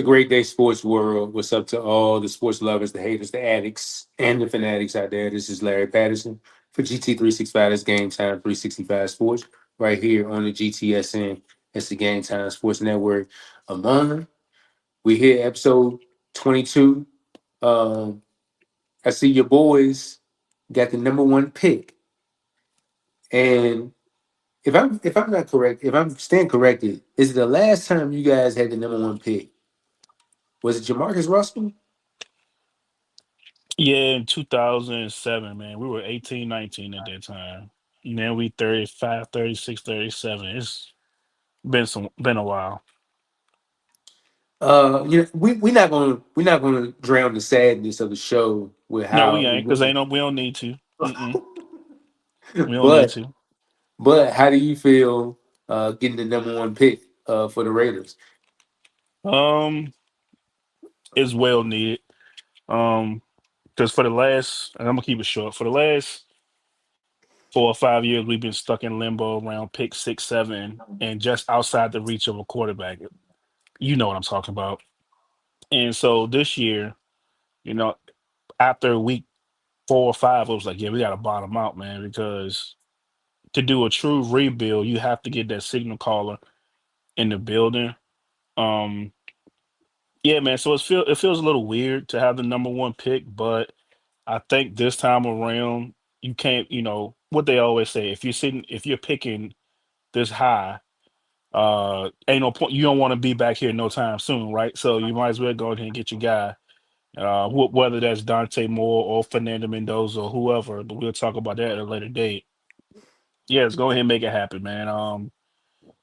a great day, sports world. What's up to all the sports lovers, the haters, the addicts, and the fanatics out there? This is Larry Patterson for GT365. That's Game Time 365 Sports right here on the GTSN. It's the Game Time Sports Network. Amon, we here episode 22. Um, I see your boys got the number one pick, and if I'm not correct, if I'm stand corrected, is it the last time you guys had the number one pick? Was it Jamarcus Russell? Yeah, in 2007, man, we were 18, 19 at that time. Now we 35, 36, 37. It's been a while. We're not gonna drown the sadness of the show with No, how we it ain't, because went. ain't no we don't need to. Mm-mm. We don't need but to. but how do you feel getting the number one pick for the Raiders? Um, it's well needed. Um, because for the last, and I'm gonna keep it short, for the last 4 or 5 years, we've been stuck in limbo around pick 6, 7, and just outside the reach of a quarterback. You know what I'm talking about. And so this year, you know, after week 4 or 5, it was like, yeah, we got to bottom out, man, because to do a true rebuild, you have to get that signal caller in the building. Um, yeah, man. So it feels a little weird to have the number one pick, but I think this time around, you can't, what they always say, if you're picking this high, ain't no point. You don't want to be back here no time soon, right? So you might as well go ahead and get your guy. Whether that's Dante Moore or Fernando Mendoza or whoever, but we'll talk about that at a later date. Yeah, let's go ahead and make it happen, man.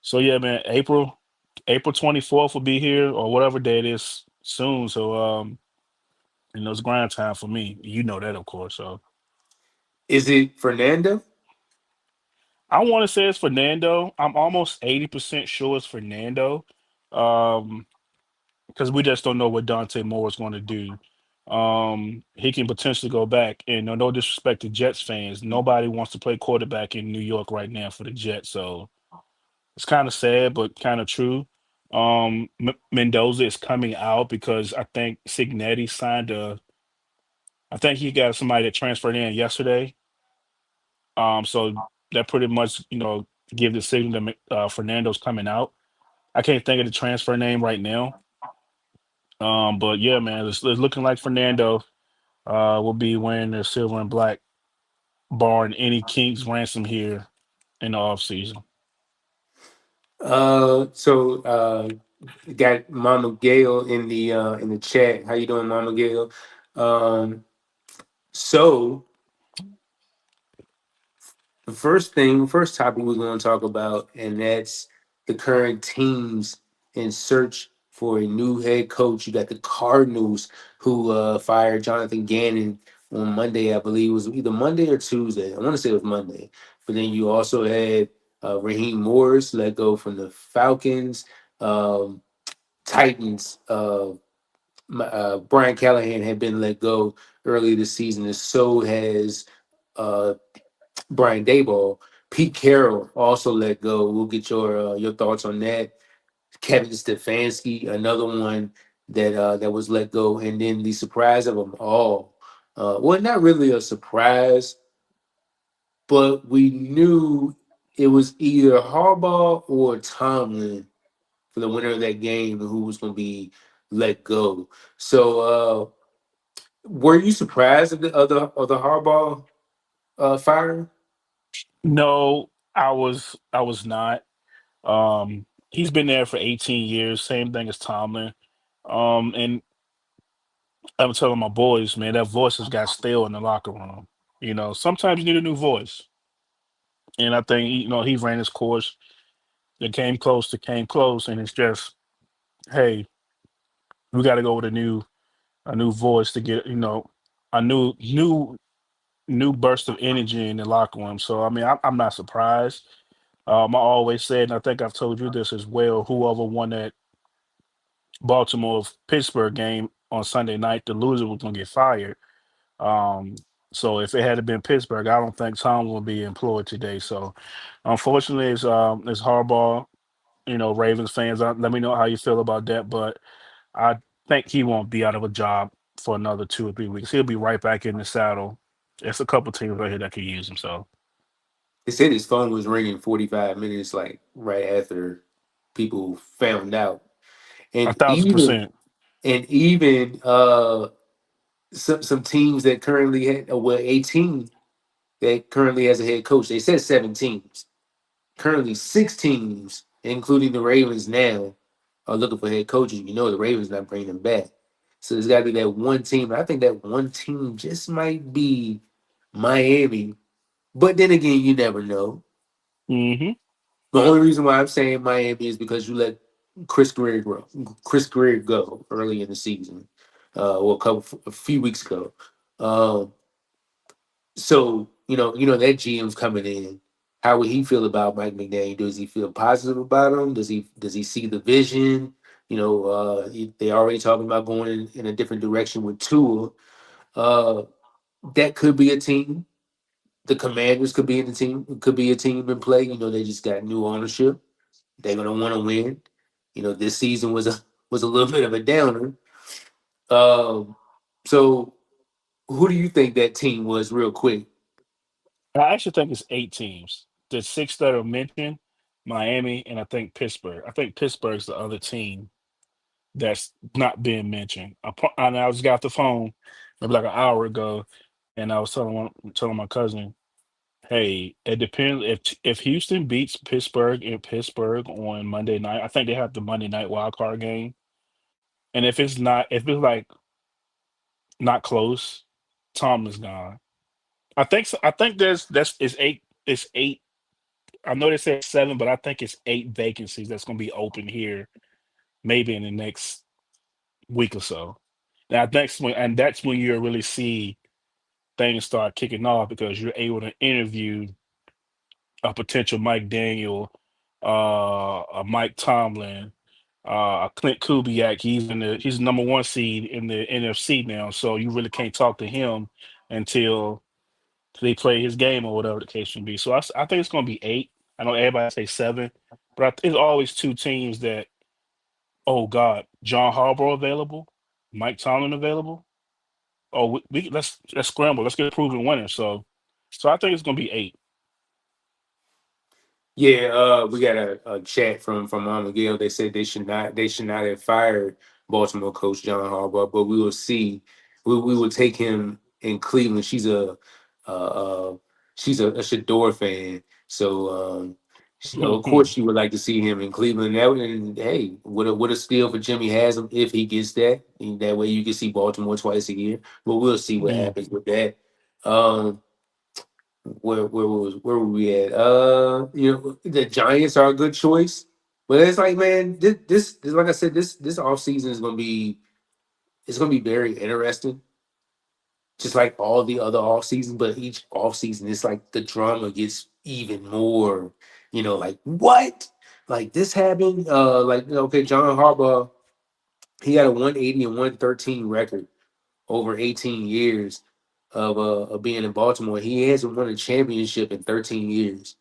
So yeah, man, April 24th will be here or whatever day it is soon. So it's grind time for me. You know that, of course. So Is it Fernando? I want to say it's Fernando. I'm almost 80% sure it's Fernando. Um, because we just don't know what Dante Moore is going to do. He can potentially go back, and no disrespect to Jets fans, nobody wants to play quarterback in New York right now for the Jets. So it's kind of sad, but kind of true. Mendoza is coming out because I think Signetti signed a. I think he got somebody that transferred in yesterday. So that pretty much give the signal that Fernando's coming out. I can't think of the transfer name right now. But yeah, man, it's looking like Fernando will be wearing the silver and black, barring any King's ransom here in the offseason. So got Mama Gail in the chat. How you doing, Mama Gail? Um, so the first topic we're going to talk about, and that's the current teams in search for a new head coach. You got the Cardinals who fired Jonathan Gannon on Monday, I believe it was either Monday or Tuesday. I want to say it was Monday. But then you also had Raheem Morris let go from the Falcons, um, Titans. Brian Callahan had been let go earlier this season, and so has uh, Brian Dayball. Pete Carroll also let go. We'll get your thoughts on that. Kevin Stefanski, another one that was let go, and then the surprise of them all. Well, not really a surprise, but we knew it was either Harbaugh or Tomlin for the winner of that game who was going to be let go. So, were you surprised at the other of the Harbaugh firing? No, I was not. He's been there for 18 years, same thing as Tomlin. And I'm telling my boys, man, that voice has got stale in the locker room. Sometimes you need a new voice. And I think he ran his course. It came close, and it's just, hey, we got to go with a new voice to get a new burst of energy in the locker room. So I mean, I'm not surprised. I always said, and I think I've told you this as well. Whoever won that Baltimore Pittsburgh game on Sunday night, the loser was going to get fired. So if it had been Pittsburgh, I don't think Tom will be employed today. So unfortunately, it's Harbaugh. Ravens fans, let me know how you feel about that. But I think he won't be out of a job for another 2 or 3 weeks. He'll be right back in the saddle. There's a couple teams right here that could use him. So They said his phone was ringing 45 minutes, like right after people found out, a and thousand even percent. and even some teams that currently had well 18 that currently has a head coach. They said 7 teams. Currently 6 teams, including the Ravens now, are looking for head coaches. You know the Ravens not bringing them back. So there's got to be that one team. I think that one team just might be Miami. But then again, you never know. Hmm. The only reason why I'm saying Miami is because you let Chris Greer go early in the season, well, a few weeks ago. Um, so that GM's coming in. How would he feel about Mike McDaniel? Does he feel positive about him? Does he see the vision? They already talking about going in a different direction with Tua. Uh, that could be a team. The Commanders could be in the team. It could be a team in play. They just got new ownership. They're gonna want to win. This season was a little bit of a downer. Um, so who do you think that team was, real quick? I actually think it's 8 teams. The six that are mentioned, Miami, and I think Pittsburgh. I think Pittsburgh's the other team that's not being mentioned. And I just got the phone maybe like an hour ago, and I was telling my cousin, "Hey, it depends if Houston beats Pittsburgh in Pittsburgh on Monday night. I think they have the Monday night wild card game, and if it's like not close, Tom is gone. I think so, I think that's it's eight. It's eight. I know they said seven, but I think it's 8 vacancies that's going to be open here, maybe in the next week or so. And that's when you really see things start kicking off because you're able to interview a potential Mike Daniel, a Mike Tomlin, a Clint Kubiak. He's the number one seed in the NFC now, so you really can't talk to him until they play his game or whatever the case may be. So I think it's going to be 8. I know everybody say 7, but it's always two teams that. Oh God, John Harbaugh available, Mike Tomlin available. Oh, let's scramble. Let's get proven winners. So I think it's going to be 8. Yeah, we got a chat from Mama Gail. They said they should not have fired Baltimore coach John Harbaugh, but we will see. We will take him in Cleveland. Uh, she's a Shador fan, so of course she would like to see him in Cleveland. And hey, what a steal for Jimmy Haslam if he gets that. And that way you can see Baltimore twice a year. But we'll see what Mm. happens with that. Um, where were we at? The Giants are a good choice, but it's like, man, this like I said, this off season is gonna be very interesting, just like all the other off seasons. But each off season, it's like the drama gets even more. Like what? Like this happened. Okay, John Harbaugh, he had a 180 and 113 record over 18 years of being in Baltimore. He hasn't won a championship in 13 years.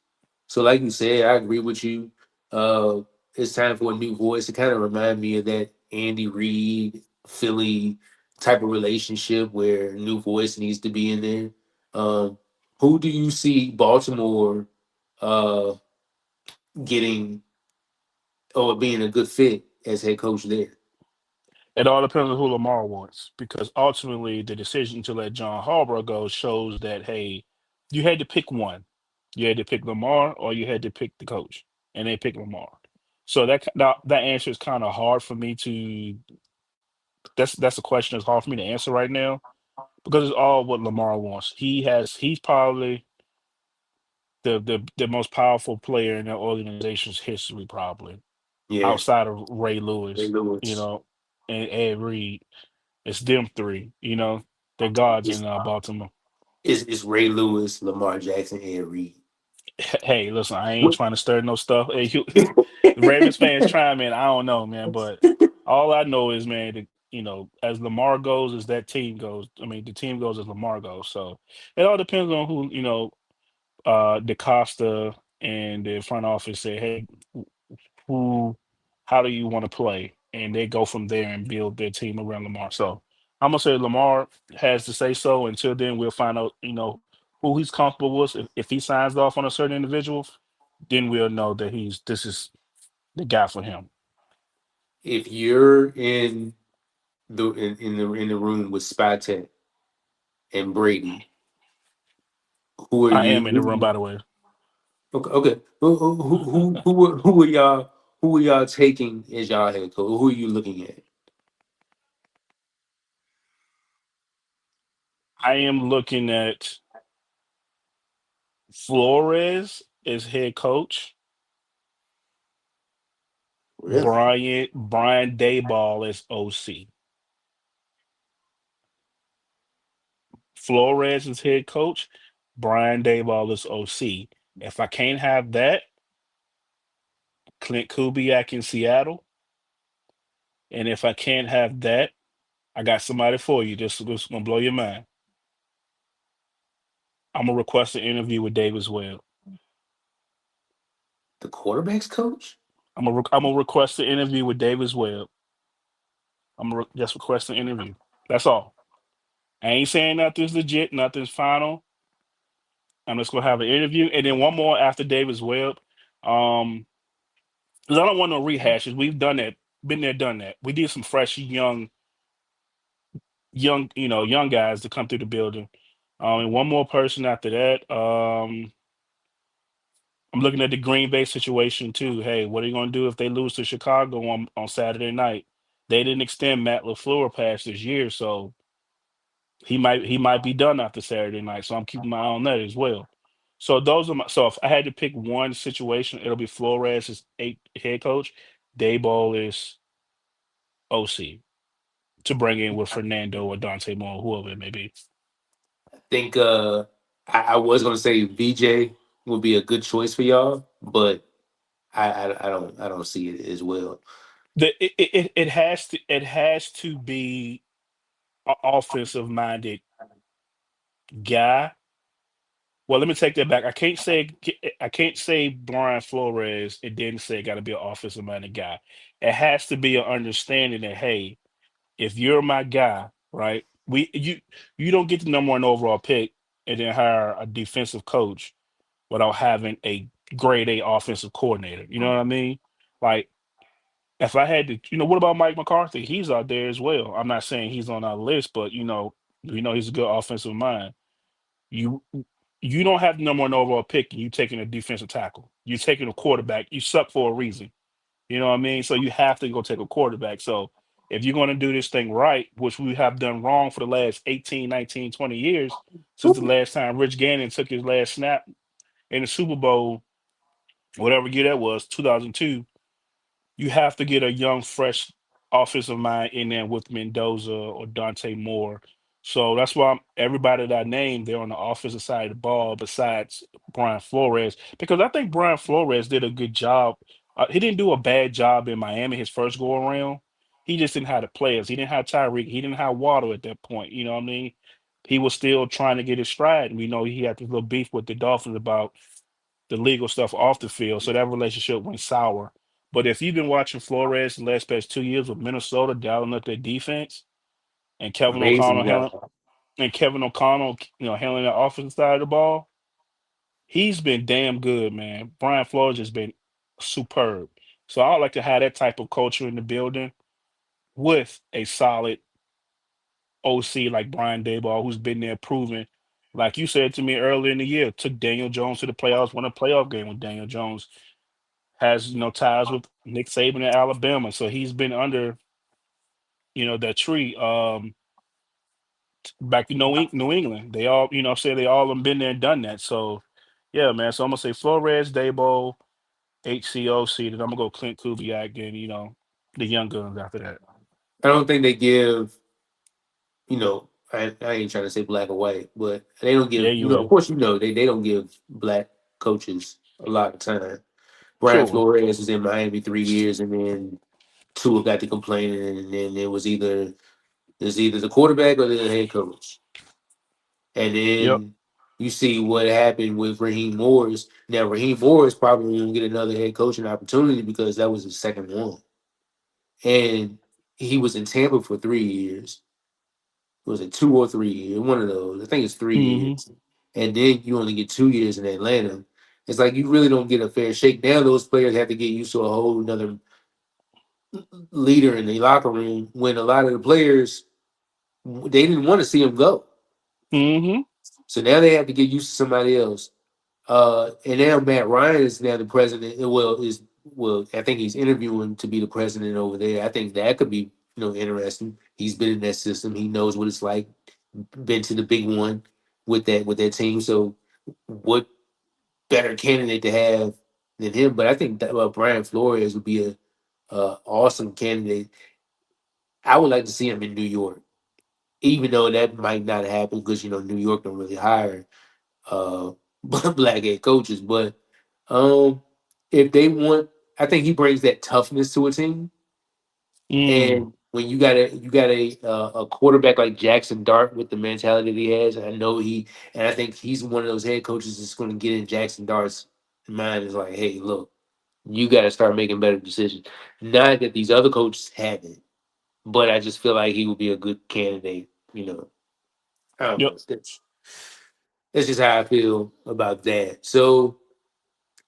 So, like you said, I agree with you. Uh, it's time for a new voice. It kind of remind me of that Andy Reid Philly type of relationship where a new voice needs to be in there. Um, who do you see Baltimore uh, getting or being a good fit as head coach there? It all depends on who Lamar wants, because ultimately the decision to let John Harbaugh go shows that hey, you had to pick one. You had to pick Lamar or you had to pick the coach, and they picked Lamar. So that answer is kind of hard for me to. That's a question that's hard for me to answer right now because it's all what Lamar wants. He's probably the most powerful player in the organization's history, probably Yeah, outside of Ray Ray Lewis, Lewis. and Ed Reed. It's them three, they're gods It's, in Baltimore. it's Ray Lewis, Lamar Jackson, and Reed. Hey, listen, I ain't What? trying to stir no stuff. Hey, the Ravens fans trying, man. I don't know, man, but all I know is, man, as Lamar goes, as that team goes. I mean, the team goes as Lamar goes. So it all depends on who, DaCosta and the front office say, hey, who, how do you want to play? and they go from there and build their team around Lamar. So I'm gonna say Lamar has to say so. Until then, we'll find out, who he's comfortable with. If he signs off on a certain individual, then we'll know that this is the guy for him. If you're in the room with Spytek and Brady, who are I you? am in the room, by the way. Okay, okay. Who are y'all taking as y'all head coach? Who are you looking at? I am looking at Flores as head coach, Really? Brian Dayball as OC. Flores is head coach, Brian Dayball is OC. If I can't have that, Clint Kubiak in Seattle. And if I can't have that, I got somebody for you. This gonna blow your mind. I'm gonna request an interview with Davis Webb. The quarterbacks coach? I'm gonna request an interview with Davis Webb. Just request an interview. That's all. I ain't saying nothing's legit, nothing's final. I'm just gonna have an interview, and then one more after Davis Webb. Um, because I don't want no rehashes. We've done that, been there, done that. We need some fresh, young guys to come through the building. And one more person after that. I'm looking at the Green Bay situation too. Hey, what are you going to do if they lose to Chicago on Saturday night? They didn't extend Matt LaFleur past this year, so he might be done after Saturday night. So I'm keeping my eye on that as well. So those are so if I had to pick one situation, it'll be Flores as head coach, Dayball is OC to bring in with Fernando or Dante Moore, whoever it may be. I think I was gonna say VJ would be a good choice for y'all, but I don't see it as well. It has to be an offensive minded guy. Well, let me take that back. I can't say Brian Flores. It didn't say got to be an offensive minded guy. It has to be an understanding that, hey, if you're my guy, right? You don't get the number one overall pick and then hire a defensive coach without having a grade A offensive coordinator. You know what I mean? Like, if I had to, what about Mike McCarthy? He's out there as well. I'm not saying he's on our list, but he's a good offensive mind. You you don't have the number one overall pick and you taking a defensive tackle. You're taking a quarterback. You suck for a reason. You know what I mean? So you have to go take a quarterback. So if you're going to do this thing right, which we have done wrong for the last 18, 19, 20 years, since the last time Rich Gannon took his last snap in the Super Bowl, whatever year that was, 2002, you have to get a young, fresh offensive mind in there with Mendoza or Dante Moore. So that's why everybody that I named, they're on the offensive side of the ball besides Brian Flores, because I think Brian Flores did a good job. He didn't do a bad job in Miami his first go around. He just didn't have the players. He didn't have Tyreek. He didn't have Waddle at that point. You know what I mean? He was still trying to get his stride. And we know he had this little beef with the Dolphins about the legal stuff off the field. So that relationship went sour. But if you've been watching Flores the last past 2 years with Minnesota dialing up their defense and Amazing job. Kevin O'Connell, handling the offensive side of the ball, he's been damn good, man. Brian Flores has been superb. So I would like to have that type of culture in the building with a solid OC like Brian Dayball, who's been there proven. Like you said to me earlier in the year, took Daniel Jones to the playoffs, won a playoff game with Daniel Jones, has ties with Nick Saban in Alabama, so he's been under that tree. Back to New England, they all say they all have been there and done that. So yeah, man. So I'm gonna say Flores, Dabo, HCOC. Then I'm gonna go Clint Kubiak, and the young guns after that. I don't think they give, I ain't trying to say black or white, but they don't Yeah, give, you of is course, they don't give black coaches a lot of time. Brian sure. Flores was in Miami 3 years, and then Tua got to complaining, and then it was either the quarterback or the head coach. And Yep. then you see what happened with Raheem Morris. Now Raheem Morris probably won't get another head coaching opportunity because that was his second one. and he was in Tampa for 3 years. Was it 2 or 3 years? One of those. I think it's three Hmm. years. And then you only get 2 years in Atlanta. It's like you really don't get a fair shake. Now those players have to get used to a whole another leader in the locker room when a lot of the players they didn't want to see him go. Hmm. So now they have to get used to somebody else. And now Matt Ryan is now the president. Well, I think he's interviewing to be the president over there. I think that could be interesting. He's been in that system. He knows what it's like. Been to the big one with that team. So what better candidate to have than him? But I think that Brian Flores would be a awesome candidate. I would like to see him in New York, even though that might not happen because New York don't really hire uh black head coaches. But um if they want, I think he brings that toughness to a team. Mm. And when you got a quarterback like Jackson Dart with the mentality that he has, and I think he's one of those head coaches that's going to get in Jackson Dart's mind. Is like, hey, look, you got to start making better decisions. Not that these other coaches haven't, but I just feel like he would be a good candidate. I don't Yep. know. That's just how I feel about that. So,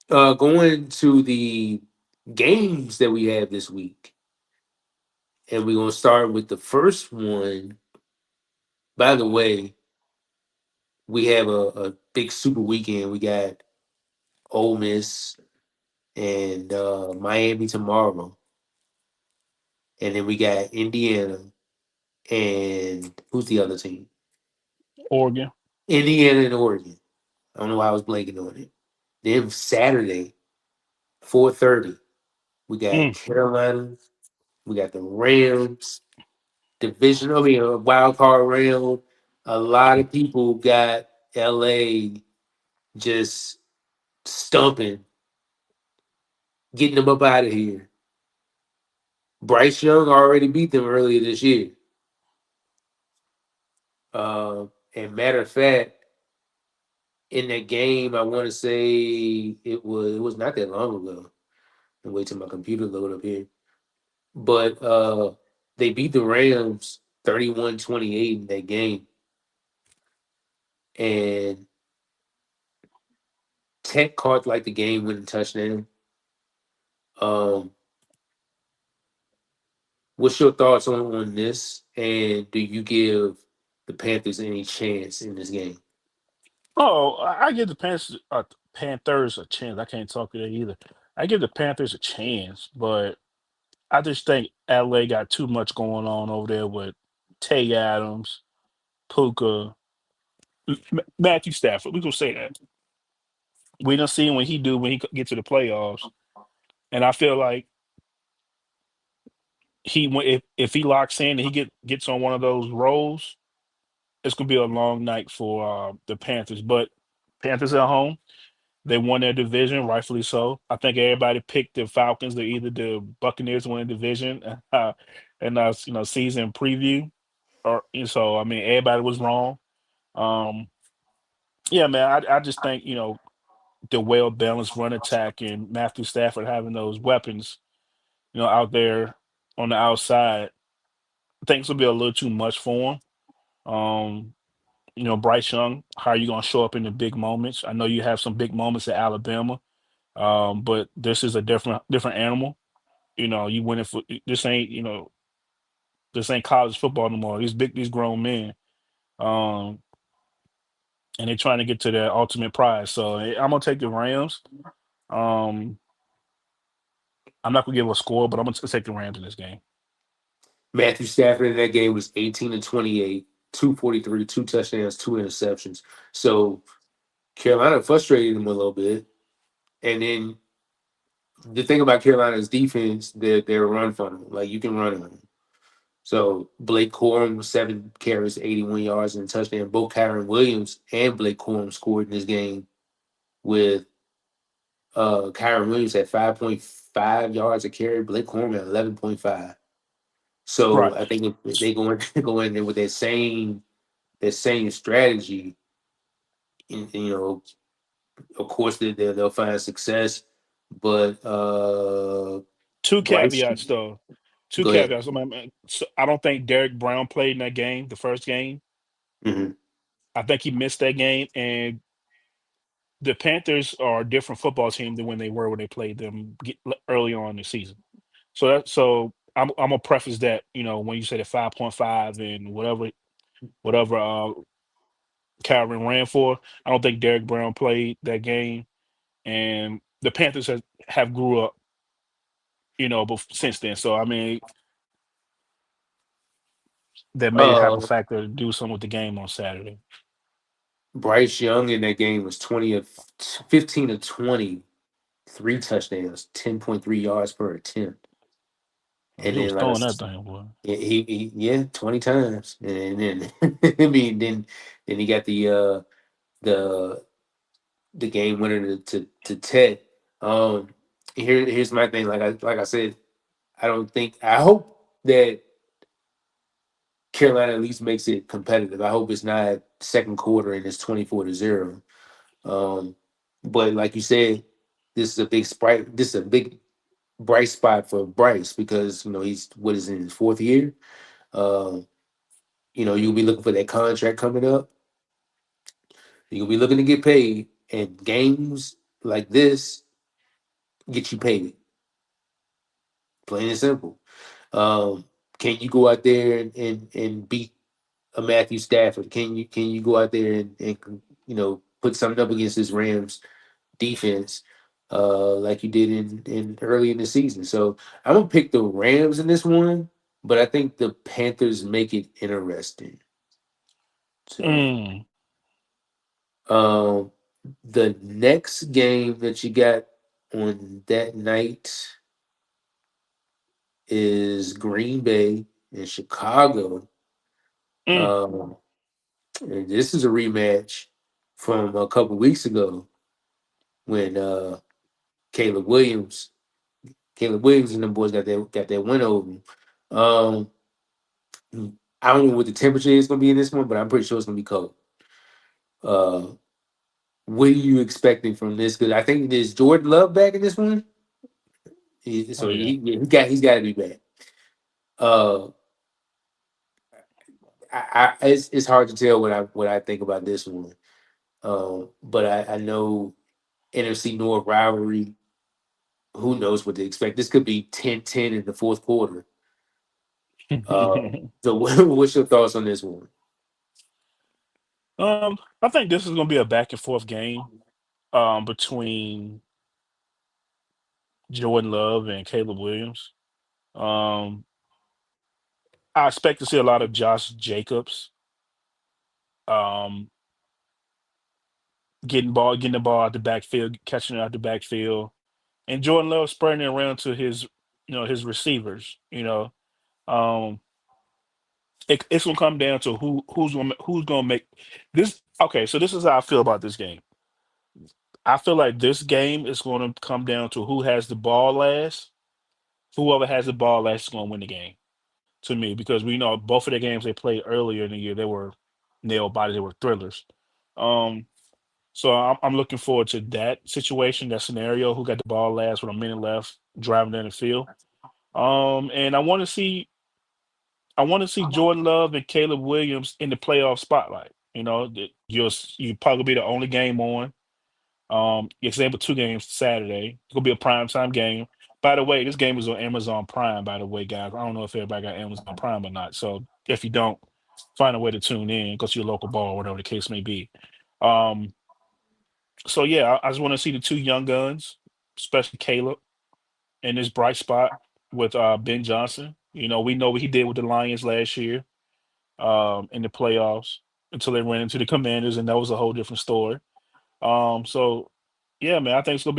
going to the games that we have this week, and we're gonna start with the first one. By the way, we have a big super weekend. We got Ole Miss and Miami tomorrow, and then we got Indiana and who's the other team? Oregon. Indiana and Oregon. I don't know why I was blanking on it. Then Saturday, 4:30, we got Mm. Carolina. We got the Rams division. I mean, a wild card round. A lot of people got LA just stumping, getting them up out of here. Bryce Young already beat them earlier this year. And matter of fact, in that game, I want to say it was not that long ago. And wait till my computer load up here. But they beat the Rams 31-28 in that game. And Tech caught like the game winning touchdown. Um, what's your thoughts on this? And do you give the Panthers any chance in this game? Oh, I give the Panthers a chance. I can't talk today either. I give the Panthers a chance, but I just think LA got too much going on over there with Tay Adams, Puka, Matthew Stafford. We gonna say that. We done seen what he do when get to the playoffs, and I feel like if he locks in and gets on one of those roles, it's gonna be a long night for the Panthers. But Panthers at home, they won their division, rightfully so. I think everybody picked the Falcons. They're either the Buccaneers win the division, and season preview, or and so I mean everybody was wrong. Um, yeah, man, I just think the well balanced run attack and Matthew Stafford having those weapons, out there on the outside, I think this will be a little too much for him. Bryce Young, how are you gonna show up in the big moments? I know you have some big moments at Alabama, but this is a different animal. You win it for this ain't college football no more. These grown men, um, and they're trying to get to their ultimate prize. So I'm gonna take the Rams. Um, I'm not gonna give a score, but I'm gonna take the Rams in this game. Matthew Stafford in that game was 18-28, 243, two touchdowns, two interceptions. So Carolina frustrated him a little bit. And then the thing about Carolina's defense, they're a run funnel. Like you can run on them. So Blake Corum was 7 carries, 81 yards and a touchdown. Both Kyron Williams and Blake Corum scored in this game with Kyron Williams at 5.5 yards a carry, Blake Corum at 11.5. So Right. I think if they go in there with that same strategy, and, of course they'll find success. But Two Bryce, caveats though. Two Go ahead. caveats. I don't think Derek Brown played in that game, the first game. Hmm. I think he missed that game, and the Panthers are a different football team than when they were when they played them early on in the season. So I'm gonna preface that, when you said at 5.5 and whatever Calvin ran for, I don't think Derek Brown played that game, and the Panthers have grew up, since then. So I mean, that may have a Uh, factor to do something with the game on Saturday. Bryce Young in that game was 15 of 20, three touchdowns, 10.3 yards per attempt. And He was then, like I throwing that said, thing, boy. yeah, 20 times. And then, I mean, then he got the the game winner to Ted. Um, here's my thing. Like I said, I hope that Carolina at least makes it competitive. I hope it's not second quarter and it's 24-0. Um, but like you said, this is a big bright spot for Bryce because he's what is in his fourth year. Um, you'll be looking for that contract coming up. You'll be looking to get paid, and games like this get you paid. Plain and simple. Um, can you go out there and beat a Matthew Stafford? Can you go out there and put something up against this Rams defense like you did in early in the season? So I'm gonna pick the Rams in this one, but I think the Panthers make it interesting. So Mm, um, the next game that you got on that night is Green Bay and Chicago. mm. Um, and this is a rematch from a couple weeks ago when Caleb Williams, Caleb Williams and the boys got that win over 'em. Um, I don't know what the temperature is going to be in this one, but I'm pretty sure it's going to be cold. Uh, what are you expecting from this? Because I think there's Jordan Love back in this one, Oh so yeah. he's got to be back. Uh, it's hard to tell what I think about this one. But I know NFC North rivalry. Who knows what to expect? This could be 10-10 in the fourth quarter. So, what's your thoughts on this one? I think this is going to be a back and forth game between Jordan Love and Caleb Williams. Um, I expect to see a lot of Josh Jacobs um, getting the ball out the backfield, catching it out the backfield, and Jordan Love spreading it around to his receivers. Um, it's gonna come down to who's gonna make this. Okay, so this is how I feel about this game. I feel like this game is going to come down to who has the ball last. Whoever has the ball last is going to win the game. To me, because we know both of the games they played earlier in the year, they were nail biters, they were thrillers. Um, so I'm looking forward to that situation, that scenario. Who got the ball last with a minute left, driving down the field. And I want to see Jordan Love and Caleb Williams in the playoff spotlight. You probably be the only game on. It's able two games Saturday. It's gonna be a prime time game. By the way, this game is on Amazon Prime. By the way, guys, I don't know if everybody got Amazon Prime or not. So if you don't, find a way to tune in, go to your local bar, whatever the case may be. Um, so yeah, I just want to see the two young guns, especially Caleb, in this bright spot with Ben Johnson. We know what he did with the Lions last year in the playoffs until they ran into the Commanders, and that was a whole different story. So yeah, man, I think it's gonna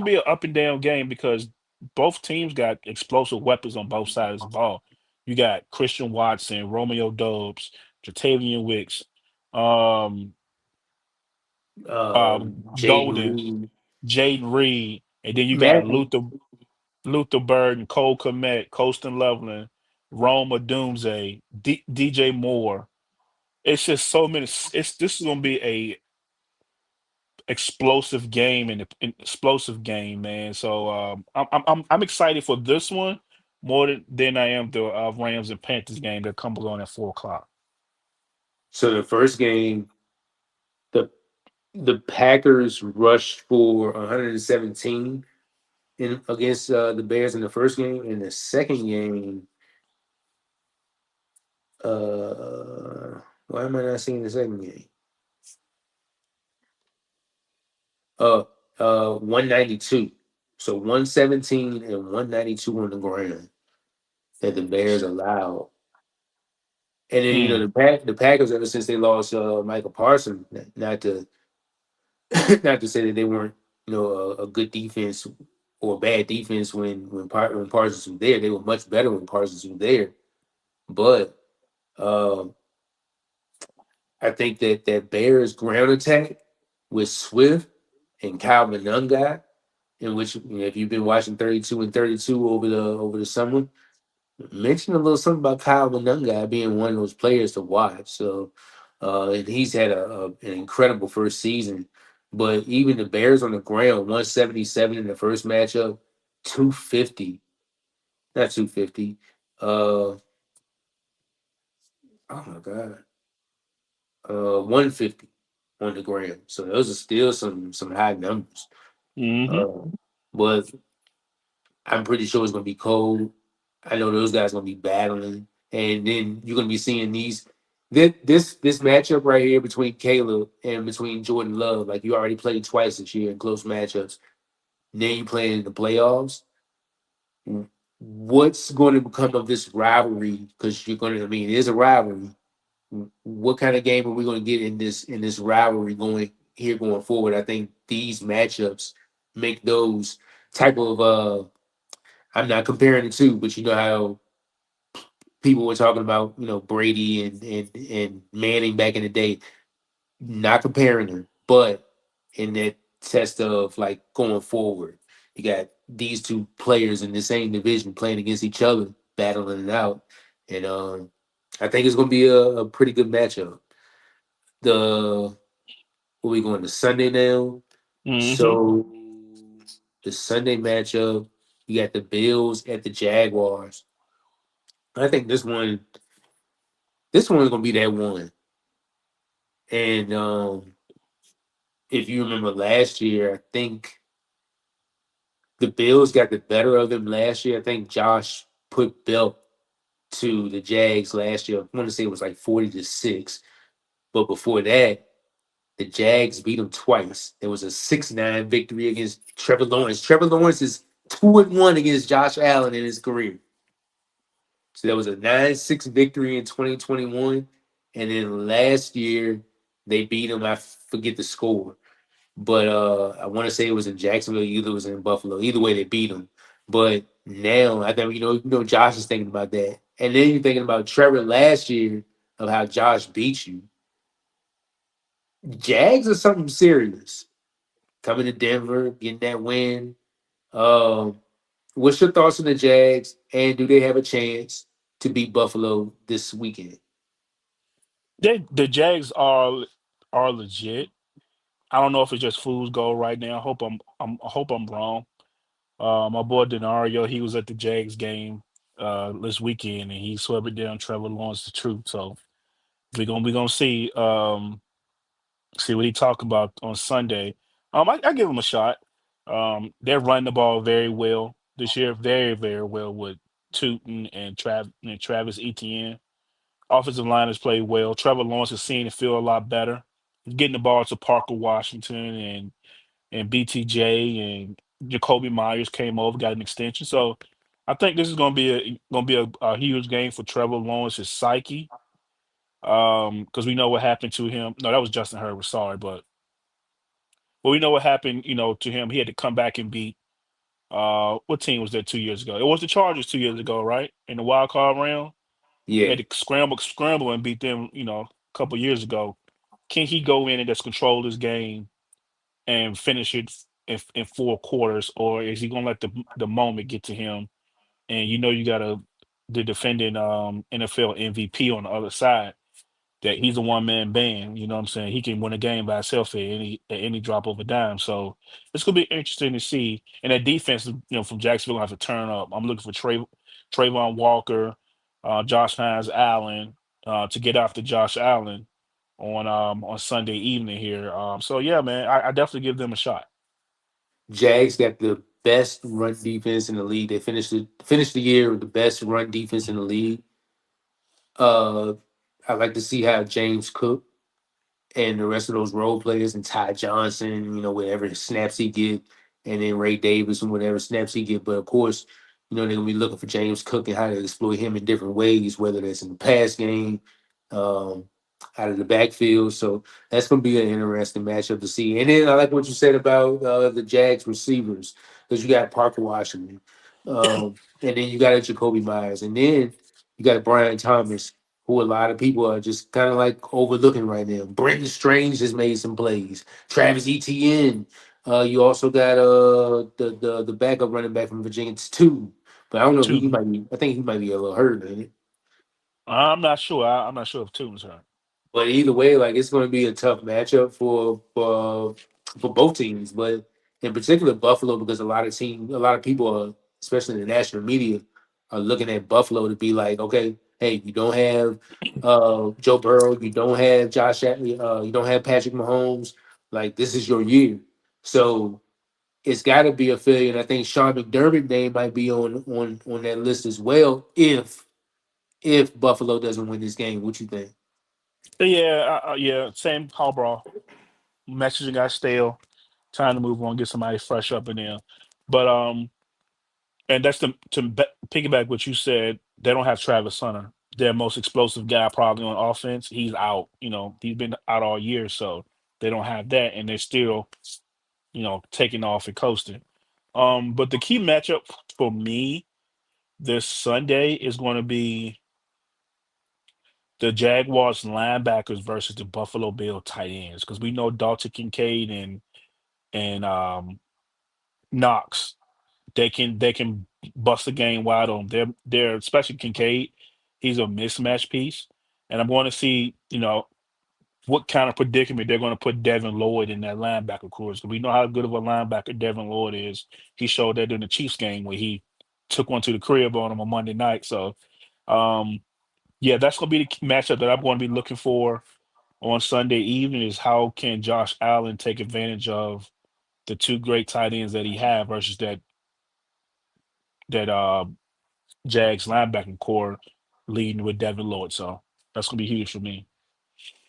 be an up and down game because both teams got explosive weapons on both sides of the ball. You got Christian Watson, Romeo Dobbs, Jatavian Wicks, um, Jaden Golden, Reed, Jaden Reed, and then you got Matthew. Luther Burden, Cole Kmet, Colston Loveland, Roma Doomsday, DJ Moore. It's just so many. This is gonna be a explosive game and an explosive game, man. So I'm excited for this one, more than I am the Rams and Panthers game that comes on at 4 o'clock. So the first game, the the Packers rushed for 117 in against the Bears in the first game. In the second game, why am I not seeing the second game? Uh, 192. So 117 and 192 on the ground that the Bears allowed. And then Mm, the Packers ever since they lost Michael Parsons, not to not to say that they weren't a good defense or a bad defense when Parsons was there. They were much better when Parsons was there. But um, I think that Bears ground attack with Swift and Calvin Nunga, in which if you've been watching 32 and 32 over the summer, mention a little something about Kyle Manunga being one of those players to watch. So, and he's had an incredible first season. But even the Bears on the ground, 177 in the first matchup, 250, not 250. Oh my God, 150 on the ground. So those are still some high numbers. hmm Uh, but I'm pretty sure it's gonna be cold. I know those guys gonna be battling, and then you're gonna be seeing this matchup right here between Caleb and between Jordan Love. Like you already played twice this year in close matchups. Now you playing in the playoffs. What's going to become of this rivalry? Because you're going to, I mean, it is a rivalry. What kind of game are we going to get in this rivalry going forward? I think these matchups make those type of I'm not comparing the two, but you know how people were talking about, Brady and Manning back in the day. Not comparing them, but in that test of like going forward, you got these two players in the same division playing against each other, battling it out, and I think it's going to be a pretty good matchup. The What we going to Sunday now? hmm So the Sunday matchup, you got the Bills at the Jaguars. I think this one's gonna be that one. And if you remember last year, I think the Bills got the better of them last year. I think Josh put belt to the Jags last year. I want to say it was like 40-6. But before that, the Jags beat them twice. There was a 6-9 victory against Trevor Lawrence. Trevor Lawrence is 2-1 against Josh Allen in his career. So there was a 9-6 victory in 2021. And then last year, they beat him. I forget the score. But I want to say it was in Jacksonville, either it was in Buffalo. Either way, they beat him. But now I think Josh is thinking about that, and then you're thinking about Trevor last year of how Josh beat you. Jags are something serious. Coming to Denver, getting that win. Um, what's your thoughts on the Jags, and do they have a chance to beat Buffalo this weekend? the Jags are legit. I don't know if it's just fool's gold right now. I hope I'm wrong. My boy Denario, he was at the Jags game this weekend, and he swept it down. Trevor Lawrence, the truth. So we gonna see what he talk about on Sunday. I give him a shot. They're running the ball very well this year, very well with Tootin and Travis Etienne. Offensive line has played well. Trevor Lawrence is seeing and feel a lot better. He's getting the ball to Parker Washington and BTJ and Jacoby Myers came over, got an extension. So I think this is gonna be a huge game for Trevor Lawrence's psyche. Because we know what happened to him. No, that was Justin Herbert, sorry, but we know what happened, to him. He had to come back and beat what team was that 2 years ago? It was the Chargers 2 years ago, right? In the wild card round. He Yeah, had to scramble and beat them, a couple years ago. Can he go in and just control this game and finish it in 4 quarters, or is he gonna let the moment get to him? And you got the defending NFL MVP on the other side. That he's a one man band. You know what I'm saying? He can win a game by himself at any drop of a dime. So it's gonna be interesting to see. And that defense, from Jacksonville, will have to turn up. I'm looking for Trayvon Walker, Josh Hines Allen, to get after Josh Allen on Sunday evening here. So yeah, man, I definitely give them a shot. Jags got the best run defense in the league. They finished the year with the best run defense in the league. Uh, I like to see how James Cook and the rest of those role players and Ty Johnson, whatever snaps he get, and then Ray Davis and whatever snaps he get. But of course, they're gonna be looking for James Cook and how to exploit him in different ways, whether that's in the pass game, um, out of the backfield. So that's gonna be an interesting matchup to see. And then I like what you said about the Jags receivers, because you got Parker Washington, and then you got a Jacoby Myers, and then you got a Brian Thomas, who a lot of people are just kind of like overlooking right now. Brenton Strange has made some plays. Travis Etienne. You also got the backup running back from Virginia too. But I don't know if he Two. might be. I think he might be a little hurt, man. I'm not sure. I'm not sure if Tune's hurt. But either way, like it's going to be a tough matchup for both teams. But in particular, Buffalo, because a lot of people are, especially in the national media, are looking at Buffalo to be like, okay, hey, you don't have Joe Burrow, you don't have you don't have Patrick Mahomes. Like this is your year, so it's got to be a failure. And I think Sean McDermott name might be on that list as well if Buffalo doesn't win this game. What you think? But yeah, yeah, same Harbaugh. Messaging got stale. Time to move on, get somebody fresh up in there. But and that's piggyback what you said. They don't have Travis Hunter, their most explosive guy probably on offense. He's out. He's been out all year, so they don't have that, and they're still taking off and coasting. But the key matchup for me this Sunday is going to be the Jaguars linebackers versus the Buffalo Bill tight ends, because we know Dalton Kincaid and Knox, they can bust the game wide on. They're especially Kincaid. He's a mismatch piece, and I'm going to see what kind of predicament they're going to put Devin Lloyd in that linebacker course. We know how good of a linebacker Devin Lloyd is. He showed that in the Chiefs game where he took one to the crib on him on Monday night. So, um, yeah, that's going to be the matchup that I'm going to be looking for on Sunday evening. Is how can Josh Allen take advantage of the two great tight ends that he have versus that Jags linebacking core leading with Devin Lloyd. So that's going to be huge for me.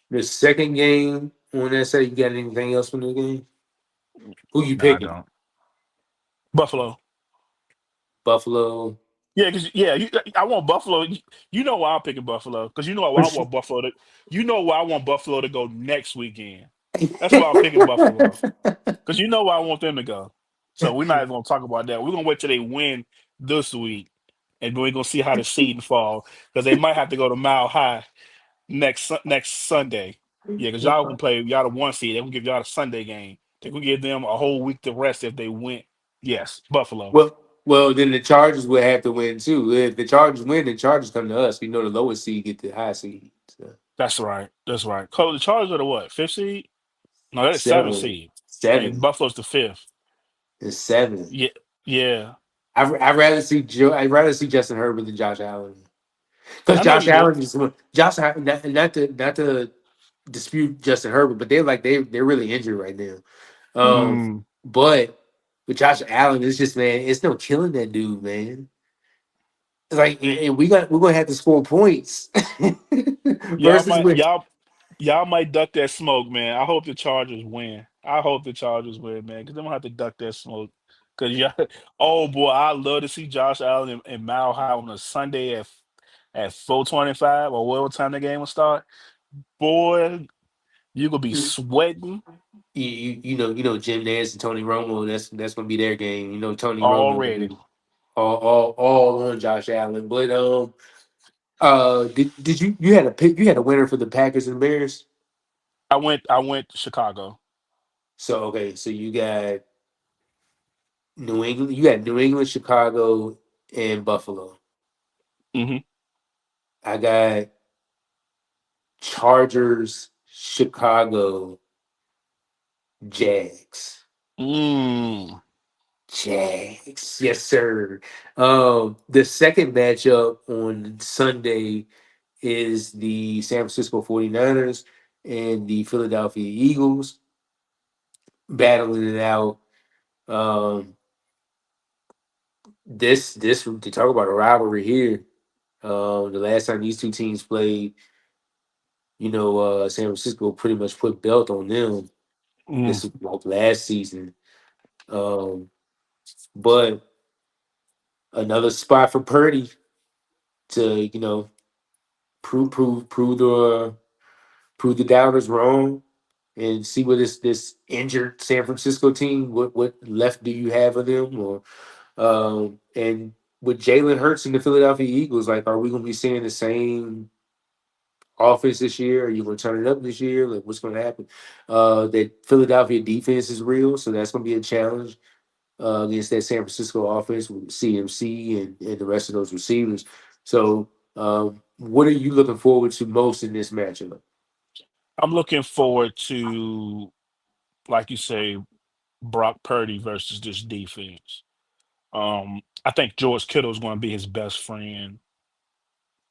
The second game on that set, you got anything else from the game? Who you No, I picking? don't. Buffalo. Buffalo. Yeah, because yeah, I want Buffalo. You know why I'm picking Buffalo? Because you know why I want Buffalo to. You know why I want Buffalo to go next weekend. That's why I'm picking Buffalo. Because you know why I want them to go. So we're not even gonna talk about that. We're gonna wait till they win this week, and we're gonna see how the seeding fall. Because they might have to go to Mile High next Sunday. Yeah, because y'all gonna play y'all the one seed. They gonna give y'all the Sunday game. They gonna give them a whole week to rest if they win. Yes, Buffalo. well, then the Chargers will have to win too. If the Chargers win, the Chargers come to us. We know the lowest seed get the high seed. So That's right. That's right. The Chargers are the what? Fifth seed? No, they're the seventh seven, seed, and seven, Buffalo's the fifth. and seven. Yeah, yeah. I'd rather see Justin Herbert than Josh Allen, because I know Josh you do. Allen is not to dispute Justin Herbert, but they're really injured right now. Um, Mm. but with Josh Allen, it's just, man, it's no killing that dude, man. It's like, and we're gonna have to score points Y'all versus might with y'all might duck that smoke, man. I hope the Chargers win. I hope the Chargers win, man, because they don't have to duck that smoke. Because y'all, oh boy, I love to see Josh Allen and Mile High on a Sunday at 4:25 or whatever time the game will start. Boy, you gonna be you, sweating you know Jim Nance and Tony Romo. That's gonna be their game. Tony Romo gonna already. be all on Josh Allen. But did you had a pick? You had a winner for the Packers and Bears. I went to Chicago. So okay, so you got New England. You got New England, Chicago, and Buffalo. Hmm. I got Chargers, Chicago, Jags. Mm. Jags. Yes, sir. The second matchup on Sunday is the San Francisco 49ers and the Philadelphia Eagles battling it out. Um, this to talk about a rivalry here. The last time these two teams played, San Francisco pretty much put belt on them. Mm, This was like last season. Um, but another spot for Purdy to prove the doubters wrong and see what this injured San Francisco team, what left do you have of them, or and with Jalen Hurts and the Philadelphia Eagles, like, are we going to be seeing the same offense this year? Are you going to turn it up this year? Like, what's going to happen? That Philadelphia defense is real, so that's going to be a challenge against that San Francisco offense with CMC and the rest of those receivers. So, what are you looking forward to most in this matchup? I'm looking forward to, like you say, Brock Purdy versus this defense. I think George Kittle is going to be his best friend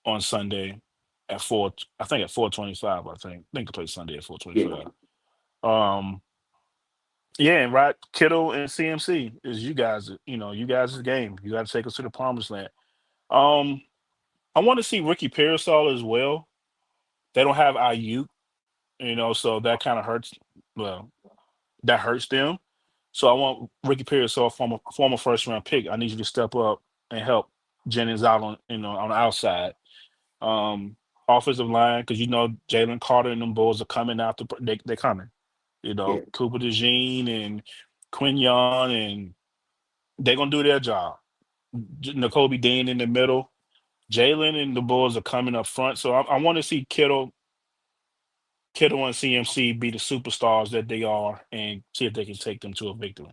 on Sunday at four. I think at 4:25. I think they play Sunday at four Yeah, twenty-five. Um, yeah, and right, Kittle and CMC is you guys. You guys' game. You got to take us to the promised land. Um, I want to see Ricky Parasol as well. They don't have IU, so that kind of hurts. Well, that hurts them. So I want Ricky Parasol, former first round pick. I need you to step up and help Jennings out on the outside. Um, Offensive line, because Jalen Carter and them boys are coming out. They're coming. yeah. Cooper DeJean and Quinion, and they're gonna do their job. N'Kobe Dean in the middle. Jalen and the boys are coming up front. So I want to see Kittle and CMC be the superstars that they are, and see if they can take them to a victory.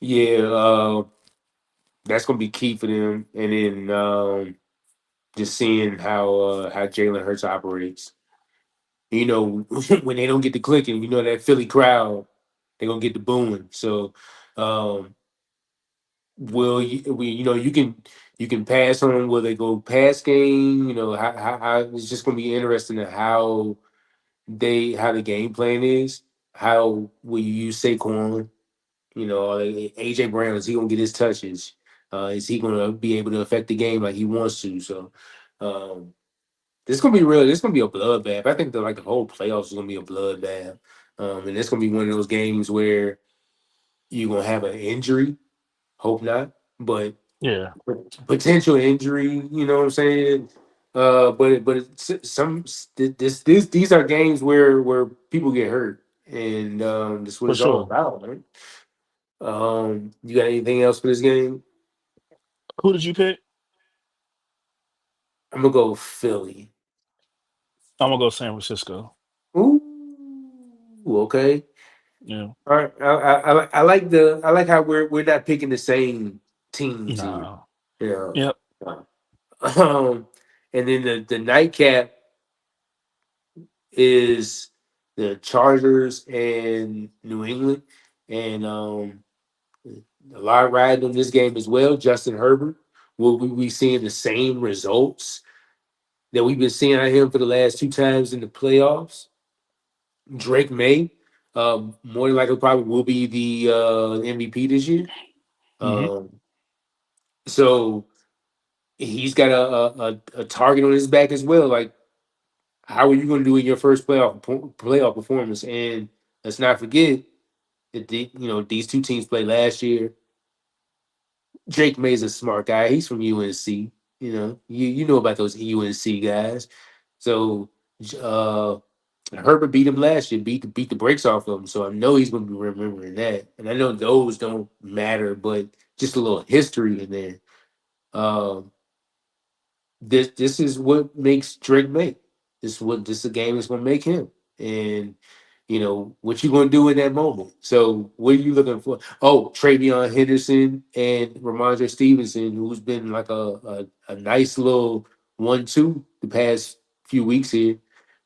Yeah, that's gonna be key for them. And then just seeing how Jalen Hurts operates. When they don't get the clicking, that Philly crowd, they're gonna get the booing. So, um, you can pass on them. Will they go pass game? How it's just gonna be interesting to how the game plan is. How will you use Saquon? AJ Brown, is he gonna get his touches? Is he gonna be able to affect the game like he wants to? So, um, this is gonna be real. This is gonna be a bloodbath. I think that like the whole playoffs is gonna be a bloodbath. And it's gonna be one of those games where you're gonna have an injury. Hope not, but Yeah, potential injury. You know what I'm saying? These are games where people get hurt, and that's what for it's all sure. about, right? You got anything else for this game? Who did you pick? I'm gonna go Philly. I'm gonna go San Francisco. Ooh, okay. Yeah. All right. I like how we're not picking the same teams here. Nah. Yeah. Yep. Um, and then the nightcap is the Chargers and New England, and a lot riding on this game as well. Justin Herbert, will we be seeing the same results that we've been seeing out of him for the last two times in the playoffs? Drake May, more than likely, probably will be the MVP this year. Hmm. Um, so he's got a target on his back as well. Like, how are you going to do in your first playoff performance? And let's not forget that these two teams played last year. Drake May's a smart guy. He's from UNC. You know about those UNC guys. So uh, Herbert beat him last year, beat the brakes off of him. So I know he's going to be remembering that. And I know those don't matter, but just a little history in there. Um, this is what makes Drake May. This is a game that's gonna make him. And what you gonna do in that moment. So what are you looking for? Oh, Travion Henderson and Ramondre Stevenson, who's been like a nice little 1-2 the past few weeks here.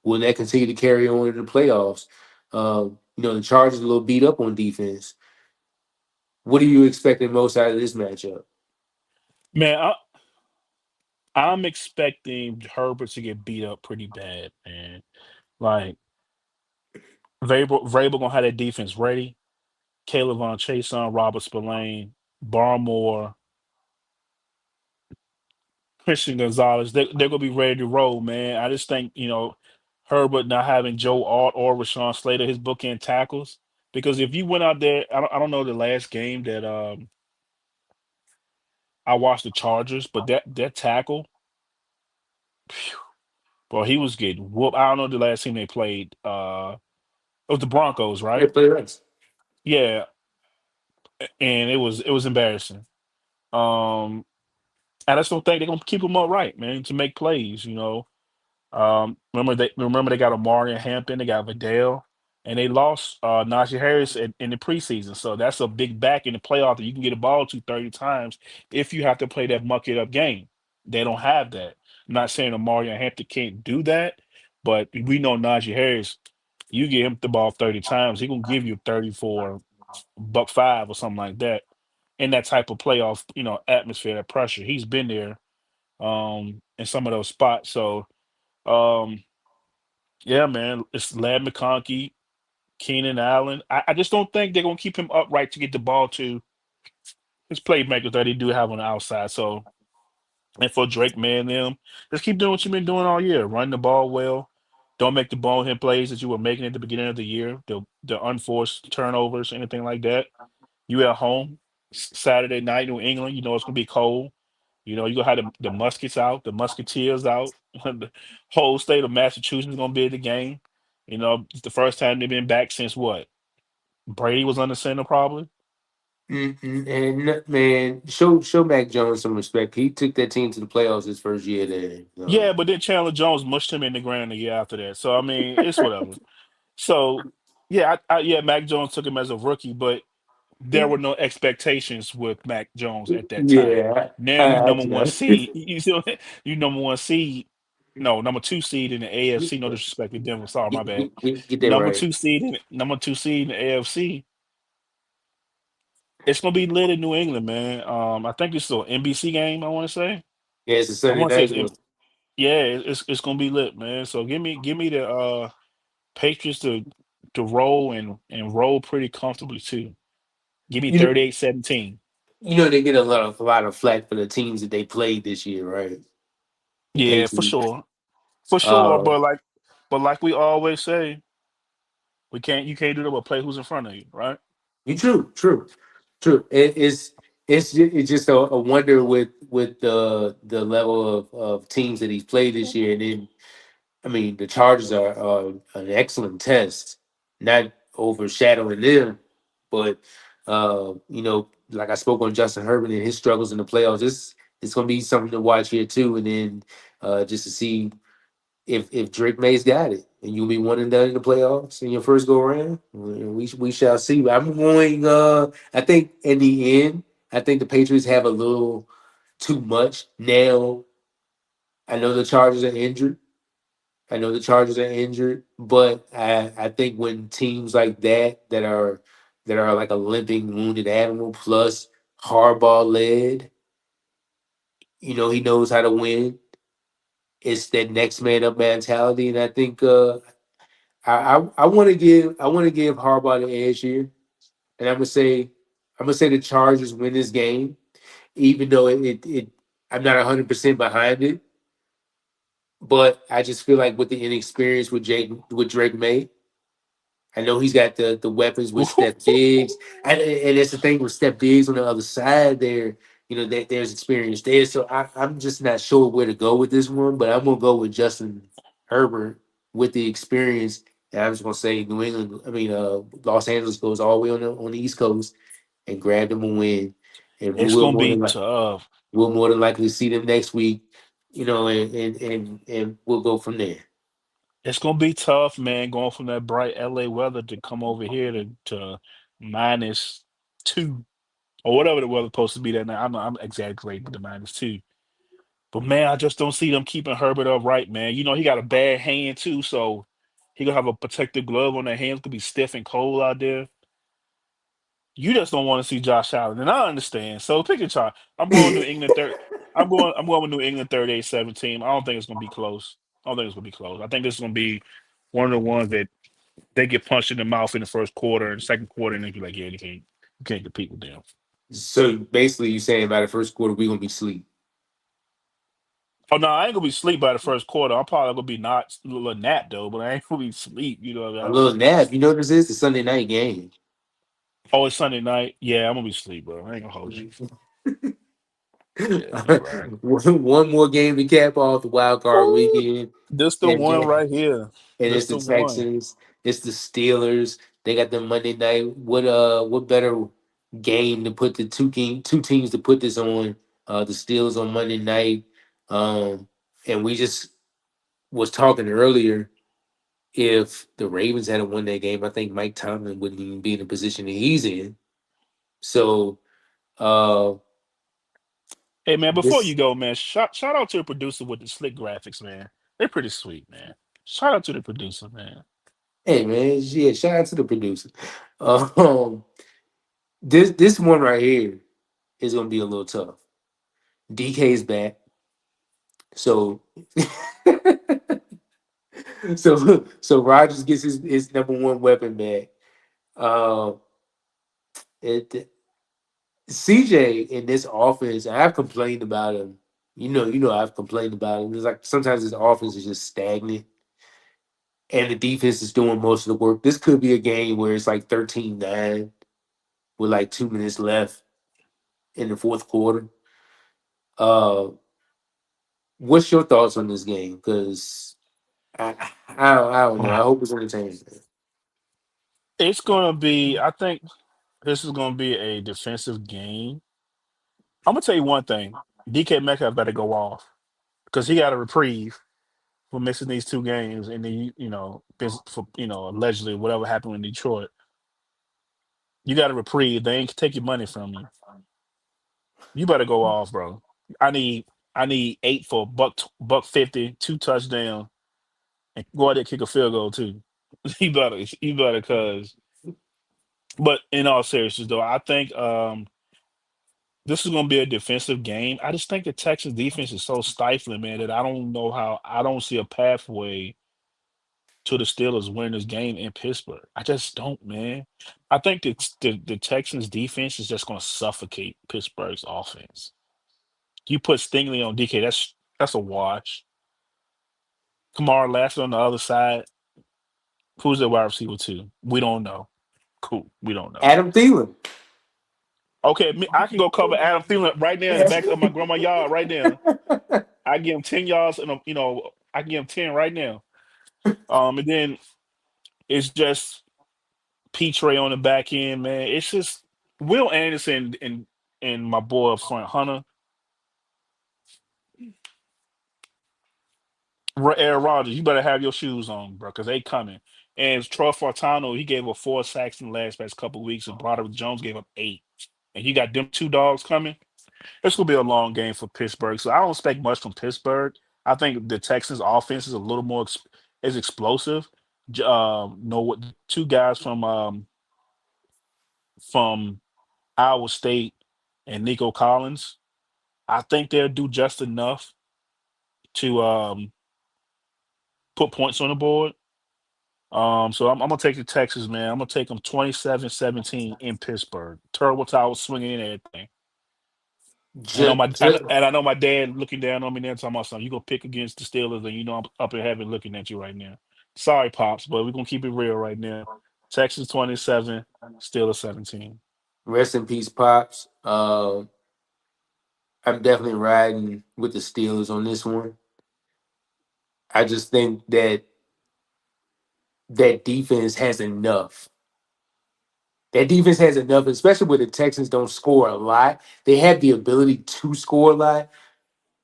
Will that continue to carry on in the playoffs? The Chargers are a little beat up on defense. What are you expecting most out of this matchup? Man, I'm expecting Herbert to get beat up pretty bad, man. Like Vrabel gonna have that defense ready. Caleb Von Chason, Robert Spillane, Barmore, Christian Gonzalez, they're gonna be ready to roll, man. I just think, Herbert not having Joe Alt or Rashawn Slater, his bookend tackles. Because if you went out there, I don't know the last game that I watched the Chargers, but that tackle, well, he was getting whooped. I don't know the last team they played. It was the Broncos, Yeah, right? play rights. Yeah, and it was embarrassing. Um, I just don't think they're gonna keep him upright, man, to make plays. Remember they got Amari and Hampton, they got Vidal, and they lost Najee Harris in the preseason. So that's a big back in the playoff that you can get a ball to 30 times if you have to play that muck it up game. They don't have that. I'm not saying Amari and Hampton can't do that, but we know Najee Harris, you get him the ball 30 times, he gonna give you 34 buck five or something like that in that type of playoff, atmosphere, that pressure. He's been there in some of those spots. So um yeah, man, it's Lad McConkey, Keenan Allen. I just don't think they're gonna keep him upright to get the ball to his playmakers that he do have on the outside. So, and for Drake, man, them just keep doing what you've been doing all year. Run the ball well. Don't make the bonehead plays that you were making at the beginning of the year. The unforced turnovers, anything like that. You at home Saturday night, New England. You know it's gonna be cold. You gonna have the muskets out, the musketeers out. The whole state of Massachusetts is gonna be at the game. It's the first time they've been back since what? Brady was under center, probably. And man, show Mac Jones some respect. He took that team to the playoffs his first year there. Yeah, but then Chandler Jones mushed him in the ground the year after that. So I mean, it's whatever. So yeah, yeah, Mac Jones took him as a rookie, but there were no expectations with Mac Jones at that time. Yeah, Now you I number one just seed. You see, you number one seed. No, number two seed in the AFC. No disrespect to Denver. Sorry, my bad. get that Number right. two seed in the AFC. It's gonna be lit in New England, man. I think it's an NBC game. I want to say. Yeah, it's a I Sunday want to say night one. yeah, it's gonna be lit, man. So give me the Patriots to roll and roll pretty comfortably too. Give me You know, 38-17. they get a lot of flack for the teams that they played this year, right? The Yeah, for Patriots. sure. For sure, Uh, but like we always say, you can't do that but play who's in front of you, right? you true, true, true. It's just a wonder with the level of teams that he's played this year, and then I mean the Chargers are an excellent test, not overshadowing them, but like I spoke on Justin Herbert and his struggles in the playoffs. It's going to be something to watch here too, and then just to see if Drake May's got it, and you'll be one and done in the playoffs in your first go around. We shall see. I'm going. I think in the end, I think the Patriots have a little too much now. I know the Chargers are injured. But I think when teams like that are like a limping wounded animal plus hardball led, he knows how to win. It's that next man up mentality, and I think I want to give Harbaugh the edge here, and I'm gonna say the Chargers win this game, even though it I'm not 100% behind it, but I just feel like with the inexperience with Drake May, I know he's got the weapons with Steph Diggs, and it's the thing with Steph Diggs on the other side there. There's experience there, so I'm just not sure where to go with this one, but I'm gonna go with Justin Herbert with the experience. And I'm just gonna say New England. I mean, Los Angeles goes all the way on the East Coast and grab them a win, and It's we'll gonna more be than tough. likely see them next week. And we'll go from there. It's gonna be tough, man, going from that bright LA weather to come over here to -2 or whatever the weather's supposed to be that night. I'm exaggerating with the -2. But man, I just don't see them keeping Herbert upright, man. He got a bad hand too, so he gonna have a protective glove on their hands. Could be stiff and cold out there. You just don't want to see Josh Allen, and I understand. So pick a chart. I'm going New England third. I'm going with New England 38-17. I don't think it's gonna be close. I don't think it's gonna be close. I think this is gonna be one of the ones that they get punched in the mouth in the first quarter and second quarter, and then you're like, yeah, you can't compete with them. So basically, you saying by the first quarter we gonna be asleep. Oh no, I ain't gonna be sleep by the first quarter. I'm probably gonna be not a little nap though, but I ain't gonna be sleep. You know what I mean? A little nap. You know what this is? The Sunday night game. Oh, it's Sunday night. Yeah, I'm gonna be sleep, bro. I ain't gonna hold you. Yeah, you're right. One more game to cap off the wild card Ooh, weekend, this the and one then right here. and This it's the the one. Texans, it's the Steelers. They got the Monday night. What better game to put the two teams to put this on? The Steelers on Monday night. Um, and we just was talking earlier. If the Ravens had won that game, I think Mike Tomlin wouldn't even be in the position that he's in. So uh, Hey man, before you this go, man, shout out to the producer with the slick graphics, man. They're pretty sweet, man. Shout out to the producer, man. hey man, yeah, shout out to the producer. Um, this one right here is gonna be a little tough. DK's back. So so Rogers gets his number one weapon back. Um, it CJ in this offense, I've complained about him. I've complained about him. It's like sometimes his offense is just stagnant, and the defense is doing most of the work. This could be a game where it's like 13-9 with like 2 minutes left in the fourth quarter. Uh, what's your thoughts on this game? Because I don't know. I hope it's entertaining. It's gonna be. I think this is gonna be a defensive game. I'm gonna tell you one thing. DK Metcalf better go off because he got a reprieve for missing these two games, and then for allegedly whatever happened in Detroit. You got a reprieve. They ain't take your money from you. You better go off, bro. I need I need 8 for buck 50, 2 touchdowns, and go out there and kick a field goal too. You better cause. But in all seriousness, though, I think this is going to be a defensive game. I just think the Texas defense is so stifling, man, that I don't know how I don't see a pathway to the Steelers winning this game in Pittsburgh. I just don't, man. I think the Texans defense is just going to suffocate Pittsburgh's offense. You put Stingley on DK, that's a wash. Kamara Lassiter on the other side. Who's the wide receiver two? We don't know. Cool. We don't know. Adam Thielen. Okay, I can go cover Adam Thielen right now in the back of my grandma yard right now. I give him 10 yards and I can give him 10 right now. And then it's just Petre on the back end, man. It's just Will Anderson and my boy up front, Hunter. Aaron Rodgers, you better have your shoes on, bro, because they coming. And Troy Fortano, he gave up 4 sacks in the last couple of weeks, and Broderick Jones gave up 8. And you got them two dogs coming. It's gonna be a long game for Pittsburgh, so I don't expect much from Pittsburgh. I think the Texans' offense is a little more is explosive. Know what? Two guys from Iowa State and Nico Collins. I think they'll do just enough to put points on the board. So I'm gonna take the Texas, man. I'm gonna take them 27-17 in Pittsburgh. Turtle Towers swinging in everything. Just, I know my dad looking down on me there talking about something. You gonna pick against the Steelers, and I'm up in heaven looking at you right now. Sorry, pops, but we're gonna keep it real right now. Texas 27, Steelers 17. rest in peace, pops. I'm definitely riding with the Steelers on this one. I just think that defense has enough. That defense has enough, especially when the Texans don't score a lot. They have the ability to score a lot.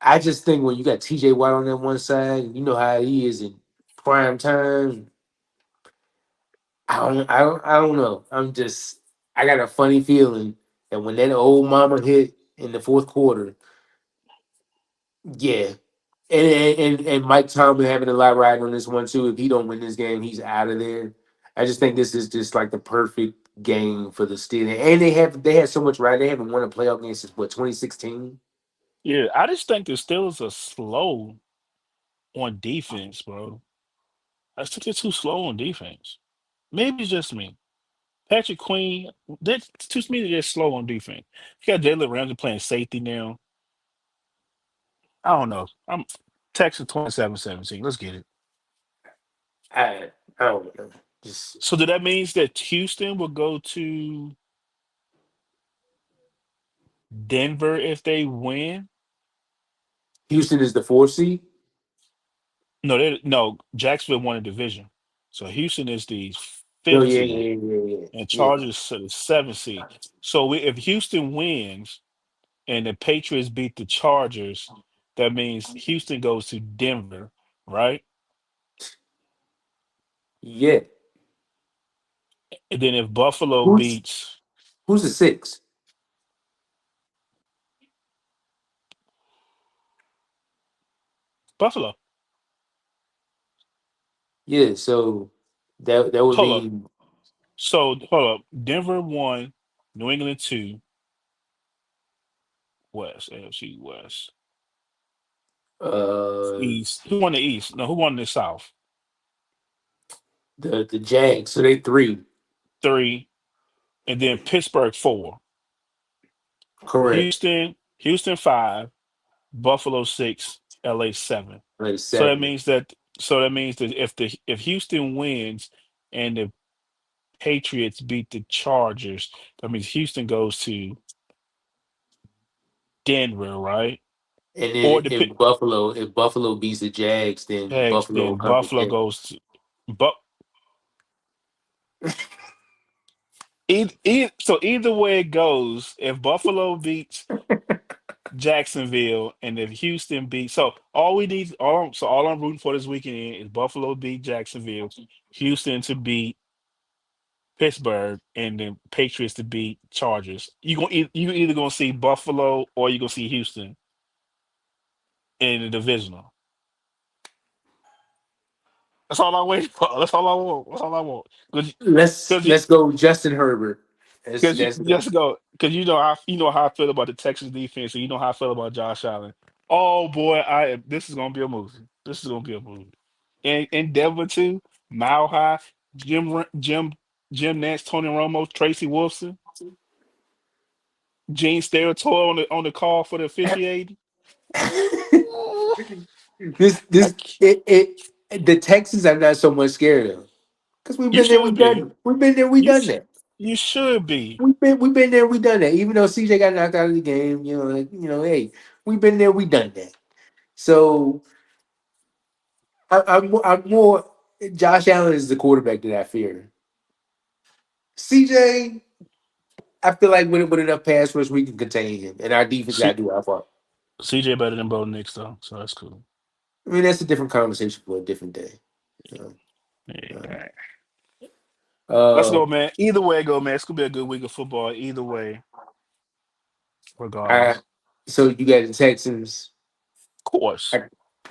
I just think when you got TJ Watt on that one side, you know how he is in prime time. I don't know. I got a funny feeling that when that old mama hit in the fourth quarter, yeah. And Mike Tomlin having a lot riding on this one too. If he don't win this game, he's out of there. I just think this is just like the perfect game for the Steelers, and they had so much right. They haven't won a playoff game since what 2016. Yeah, I just think the Steelers are slow on defense, bro. I just think they're too slow on defense. Maybe it's just me. Patrick Queen, that to me they're slow on defense. You got Jalen Ramsey playing safety now. I don't know. I'm Texas 27-17. Let's get it. I don't know. Just So do that means that Houston will go to Denver if they win? Houston is the 4th seed. No, no. Jacksonville won a division, so Houston is the Oh fifth yeah, seed, yeah, yeah, yeah, and yeah. Chargers are the seventh seed. So if Houston wins and the Patriots beat the Chargers, that means Houston goes to Denver, right? Yeah. And then if Buffalo Who's beats who's the six? Buffalo, Yeah. So that would hold up. mean So hold up. Denver won, New England two, West, AFC West, uh East. Who won the East? No, who won the South? the Jags. So they three. Three, and then Pittsburgh four, Correct. Houston five, Buffalo six, LA seven. Like So that seven. means that if Houston wins and the Patriots beat the Chargers, that means Houston goes to Denver, right? And Or then the If Buffalo beats the Jags, then Jags, Buffalo will then come to Buffalo Denver. goes to but so either way it goes, if Buffalo beats Jacksonville and if Houston beats so all we need all I'm rooting for this weekend is Buffalo beat Jacksonville, Houston to beat Pittsburgh, and then Patriots to beat Chargers. You either gonna see Buffalo or you gonna see Houston in the divisional. That's all I'm waiting for. That's all I want. That's all I want. Because Let's go Justin Herbert. You That's just go because you know how I feel about the Texas defense, and you know how I feel about Josh Allen. Oh boy, this is gonna be a movie. This is gonna be a movie. And in Denver too, Mile High, Jim Nance, Tony Romo, Tracy Wolfson, Gene Steratore on the call for the officiating. Ooh, I this c- the Texans I'm not so much scared of because we've you been there, should we've done be. it. We've been there, we You done sh- that. you should be. We've been there, we done that. Even though CJ got knocked out of the game, hey, we've been there, we done that. So I'm more. Josh Allen is the quarterback that I fear. CJ, I feel like with enough pass rush, we can contain him, and our defense got C- to do our part. CJ better than Bo Nix though, so that's cool. I mean, that's a different conversation for a different day. You know? Yeah. Let's Uh, go, man. Either way, go, man. It's gonna be a good week of football. Either way, I regardless. so you got the Texans. Of course.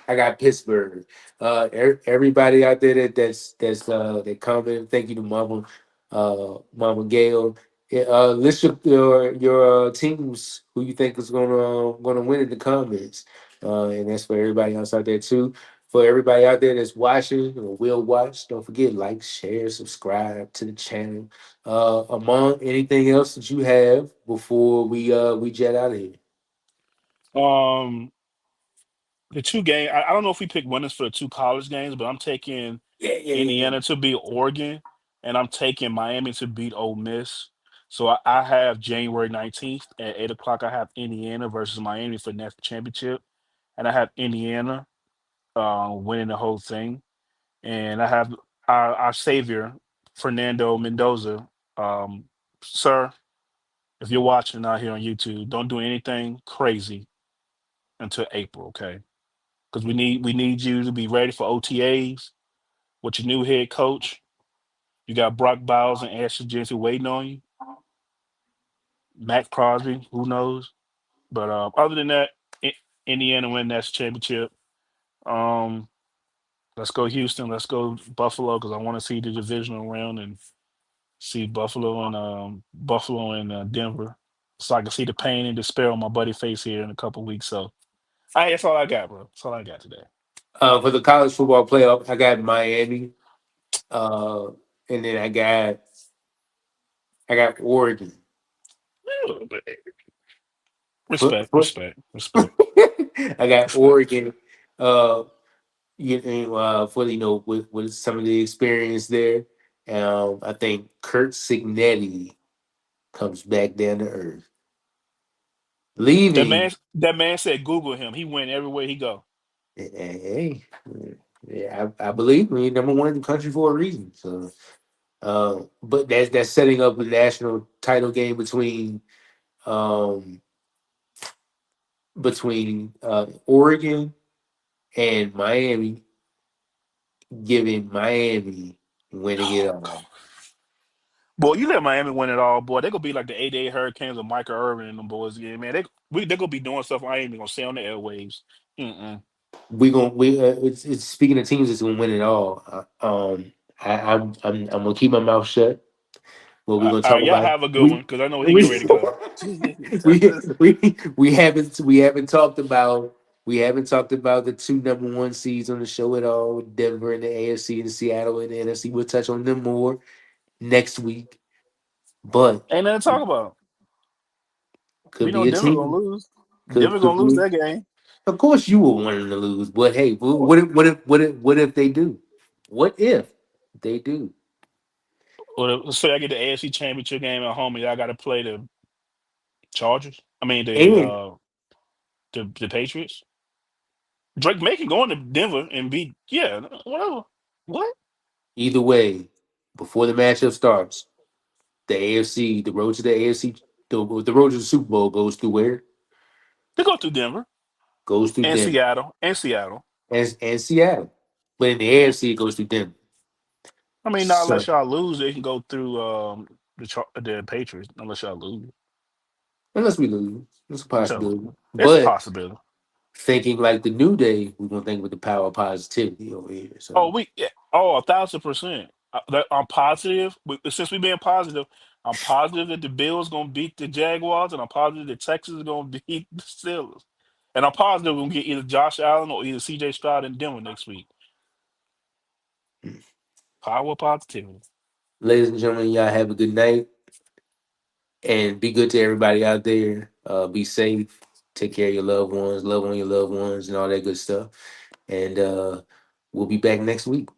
I got Pittsburgh. Everybody out there that comment, thank you to Mama Gail. Yeah, list your teams who you think is gonna win in the comments, and that's for everybody else out there too. For everybody out there that's watching or will watch, don't forget like, share, subscribe to the channel. Among anything else that you have before we jet out of here? Um, the two game. I don't know if we pick winners for the two college games, but I'm taking Yeah, yeah, yeah, Indiana to beat Oregon, and I'm taking Miami to beat Ole Miss. So I have January 19th at 8 o'clock. I have Indiana versus Miami for national championship, and I have Indiana winning the whole thing. And I have our savior Fernando Mendoza. Um, Sir, if you're watching out here on YouTube, don't do anything crazy until April, okay? Because we need you to be ready for OTAs with your new head coach. You got Brock Bowles and Ashley Gentry waiting on you. Matt Crosby, who knows? But other than that, I- Indiana win that championship. Um, let's go Houston. Let's go Buffalo because I want to see the divisional round and See Buffalo and Denver, so I can see the pain and despair on my buddy face here in a couple weeks. So, that's all I got, bro. That's all I got today. For the college football playoff, I got Miami, uh, and then I got Oregon. Ooh, but For, respect, for, respect, respect. I got Respect. Oregon. For with some of the experience there. I think Kurt Signetti comes back down to earth, That leaving. man, that man said, "Google him. He went everywhere he go." Hey, yeah, I believe we number one in the country for a reason. So, but that's setting up a national title game um, between Oregon and Miami, giving Miami winning it all. Boy, you let Miami win it all, boy. They gonna be like the '88 Hurricanes of Michael Irvin and them boys again, man. They gonna be doing stuff I ain't even gonna say on the airwaves. Mm-mm. It's speaking of teams that's gonna win it all. I'm gonna keep my mouth shut. What we're gonna All talk right, y'all about? have a good one We because I know he we get ready to go. we haven't talked about the two number one seeds on the show at all. Denver and the AFC and Seattle and the NFC. We'll touch on them more next week. But Ain't nothing to talk about. could We know be a Denver gonna team. lose. Could Denver could gonna lose be. that game. Of course, you will want them to lose. But hey, what if they do? What if they do? Or so I get the AFC Championship game at home, and y'all got to play the Chargers. I mean And the Patriots. Drake May can go into Denver and beat whatever. What? either way, before the matchup starts, the AFC, the road to the AFC, the road to the Super Bowl goes through where? They go through Denver Goes through and Denver Seattle. and Seattle. But in the AFC, it goes through Denver. I mean, not So unless y'all lose, they can go through the Patriots. Unless y'all lose, unless we lose, it's a so possibility. it's a But possibility. thinking like the new day, we're gonna think with the power of positivity over here. Oh, So we yeah. Oh, 1,000%. I'm positive. Since we being positive, I'm positive that the Bills gonna beat the Jaguars, and I'm positive that Texas is gonna beat the Steelers, and I'm positive we're gonna get either Josh Allen or either C.J. Stroud in Denver next week. Power of positivity. ladies and gentlemen, y'all have a good night and be good to everybody out there. Be safe. Take care of your loved ones. Love on your loved ones and all that good stuff. And we'll be back next week.